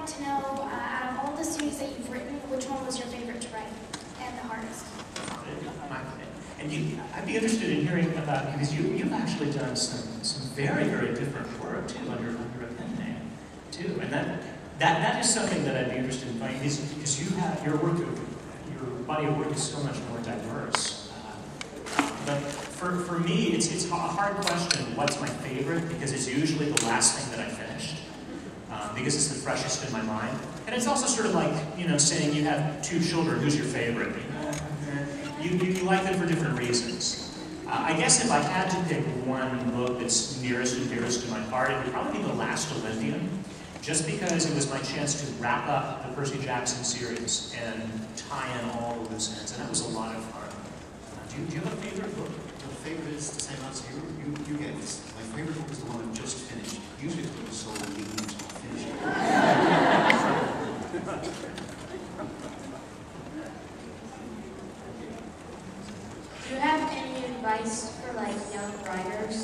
to know, out of all the series that you've written, which one was your favorite to write and the hardest? And I'd be interested in hearing about, because you've actually done some very, very different work too under a pen name too, and that is something that I'd be interested in finding, because you have your body of work is so much more diverse. But for me, it's a hard question. What's my favorite? Because it's usually the last thing that I finished, because it's the freshest in my mind, and it's also sort of like saying you have two children. Who's your favorite? You like them for different reasons. I guess if I had to pick one book that's nearest and dearest to my heart, it would probably be The Last Olympian, just because it was my chance to wrap up the Percy Jackson series and tie in all the loose ends, and that was a lot of fun. Do you have a favorite book? My favorite is the same answer you gave. My favorite book is the one I've just finished. Usually the book is so lean to finish it. Do you have any advice for young writers?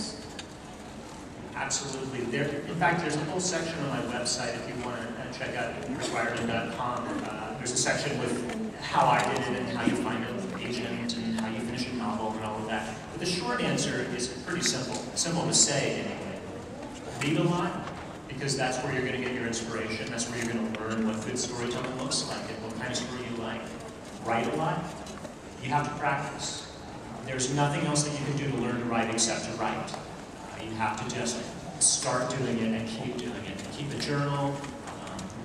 Absolutely. In fact, there's a whole section on my website if you want to check out rickriordan.com. There's a section with how I did it and how you find an agent and how you finish a novel and all of that. But the short answer is pretty simple. Simple to say anyway. Read a lot, because that's where you're going to get your inspiration. That's where you're going to learn what good storytelling looks like and what kind of story you like. Write a lot. You have to practice. There's nothing else that you can do to learn to write except to write. You have to just start doing it and keep doing it. Keep a journal,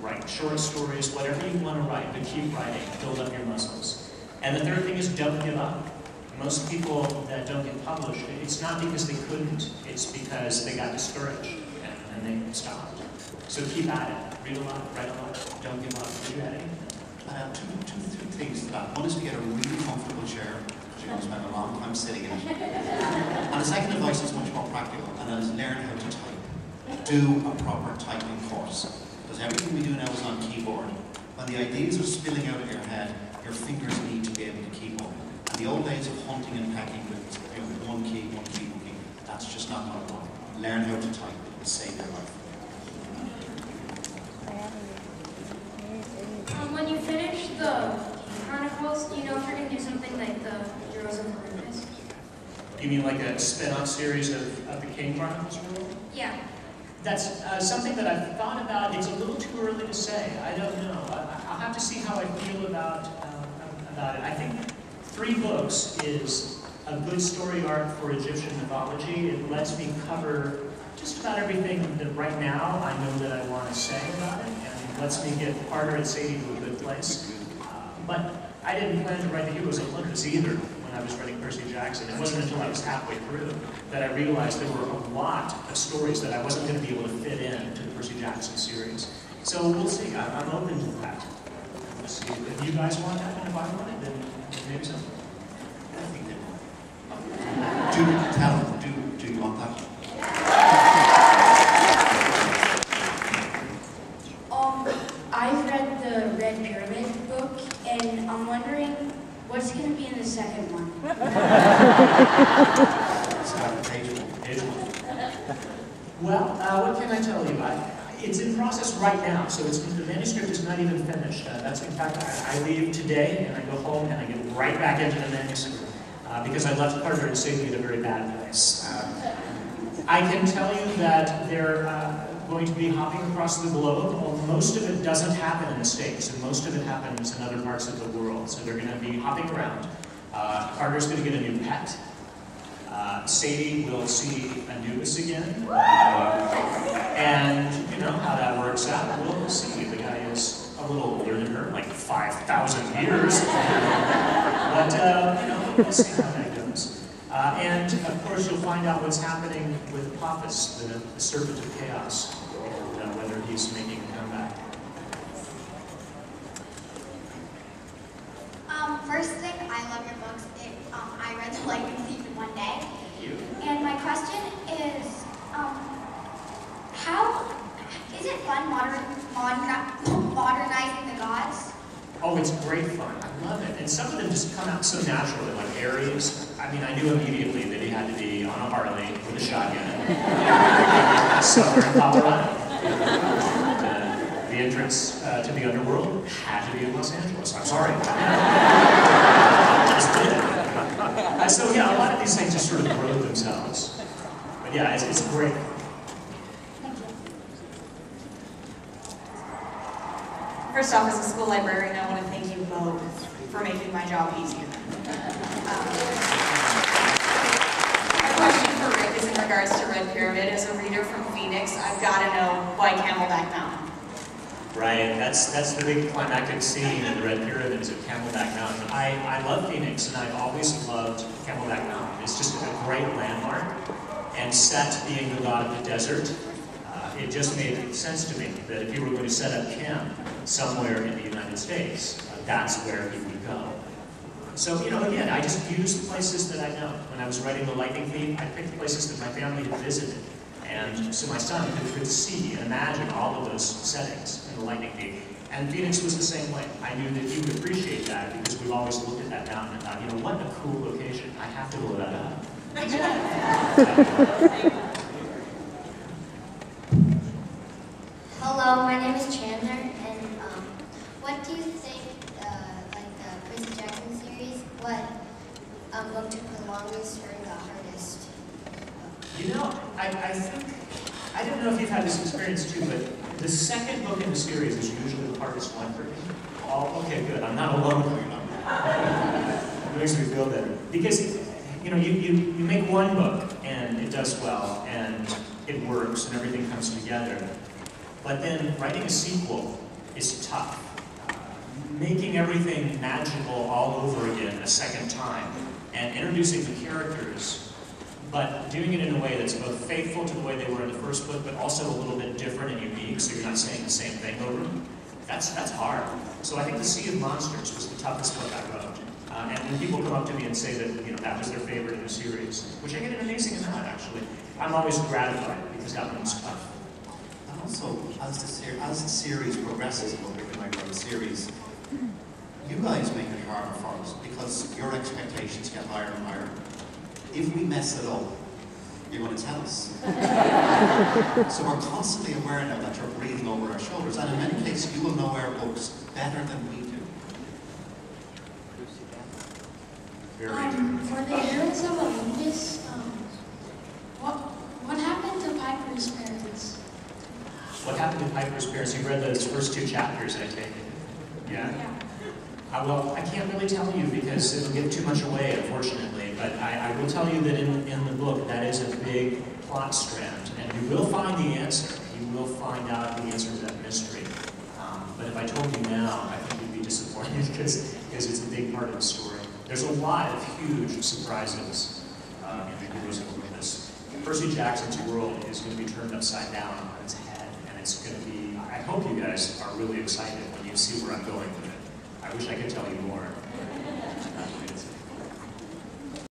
write short stories, whatever you want to write, but keep writing, build up your muscles. And the third thing is don't give up. Most people that don't get published, it's not because they couldn't, it's because they got discouraged and they stopped. So keep at it. Read a lot, write a lot, don't give up. Did you add anything? Two things to that. One is to get a really comfortable chair. You're going to spend a long time sitting in it. And the second advice is much more practical, and that is learn how to type. Do a proper typing course. Because everything we do now is on keyboard. When the ideas are spilling out of your head, your fingers need to be able to keep up. And the old days of hunting and pecking with one key, that's just not going to work. Learn how to type. It will save your life. When you finish the Chronicles, do you know if you're going to do something like the Heroes of Olympus? You mean like a spin-off series of the Kane Chronicles world? Yeah. That's something that I've thought about. It's a little too early to say. I don't know. I'll have to see how I feel about it. I think 3 books is a good story arc for Egyptian mythology. It lets me cover just about everything that right now I know that I want to say about it, and lets me get Carter and Sadie to a good place. But I didn't plan to write the Heroes of Olympus either when I was writing Percy Jackson. It wasn't until I was halfway through that I realized there were a lot of stories that I wasn't going to be able to fit into the Percy Jackson series. So we'll see. I'm open to that. We'll see. If you guys want that, and if I want it, then maybe so. I think they will. Do you want that? I've read the Red Pyramid book, and I'm wondering what's going to be in the second one. Well, what can I tell you? It's in process right now, so the manuscript is not even finished. That's in fact, I leave today, and I go home, and I get right back into the manuscript, because I left Carter and Sadie at a very bad place. I can tell you that they're going to be hopping across the globe. Most of it doesn't happen in the States, and most of it happens in other parts of the world. So they're going to be hopping around. Carter's going to get a new pet. Sadie will see Anubis again. And, you know, how that works out, we'll see. The guy is a little older than her, like 5,000 years. But, you know, we'll see how that goes. And, of course, you'll find out what's happening with Apophis, the serpent of chaos, and whether he's making a comeback. First thing, I love your books. I read the Lightning Thief in one day. Thank you. And my question is, how is it fun modernizing the gods? Oh, it's great fun. I love it. And some of them just come out so naturally, like Ares. I mean, I knew immediately that he had to be on a Harley with a shotgun. Somewhere in Colorado. entrance to the underworld had to be in Los Angeles. I'm sorry. So yeah, a lot of these things just sort of grow themselves. But yeah, it's great. First off, as a school librarian, I want to thank you both for making my job easier. My question for Rick is in regards to Red Pyramid. As a reader from Phoenix, I've got to know why Camelback Mountain. Right, that's the big climactic scene in the Red Pyramids of Camelback Mountain. I love Phoenix, and I've always loved Camelback Mountain. It's just a great landmark, and Set being the god of the desert, it just made sense to me that if you were going to set up camp somewhere in the United States, that's where he would go. So, you know, again, I just used places that I know. When I was writing The Lightning Thief, I picked places that my family had visited. And so my son could see and imagine all of those settings in The Lightning Thief. And Phoenix was the same way. I knew that he would appreciate that because we've always looked at that mountain and thought, you know, what a cool location. I have to blow that up. Hello, my name is Chandler, and what do you think, like the Percy Jackson series, what book took the longest or the hardest? You know, I think, I don't know if you've had this experience too, but the second book in the series is usually the hardest one for me. Oh, okay, good. I'm not alone. It makes me feel better. Because, you know, you make one book and it does well and it works and everything comes together. But then writing a sequel is tough. Making everything magical all over again a second time and introducing the characters, but doing it in a way that's both faithful to the way they were in the first book, but also a little bit different and unique, so you're not saying the same thing over them. That's hard. So I think The Sea of Monsters was the toughest book I wrote. And when people come up to me and say that, you know, that was their favorite in the series, which I get an amazing amount actually, I'm always gratified because that one was tough. And also, as the series progresses, and we're going to write a series, you guys make it harder for us because your expectations get higher and higher. If we mess it up, you're going to tell us. So we're constantly aware now that you're breathing over our shoulders, and in many cases you will know our books better than we do. For the Heroes of Olympus, what happened to Piper's parents? What happened to Piper's parents? You read those first two chapters, I take it. Yeah? Well, I can't really tell you because it'll give too much away, unfortunately. But I will tell you that in the book, that is a big plot strand. And you will find the answer. You will find out the answer to that mystery. But if I told you now, I think you'd be disappointed because it's a big part of the story. There's a lot of huge surprises in the Heroes of Olympus. Percy Jackson's world is going to be turned upside down on its head. And it's going to be, I hope you guys are really excited when you see where I'm going with it. I wish I could tell you more.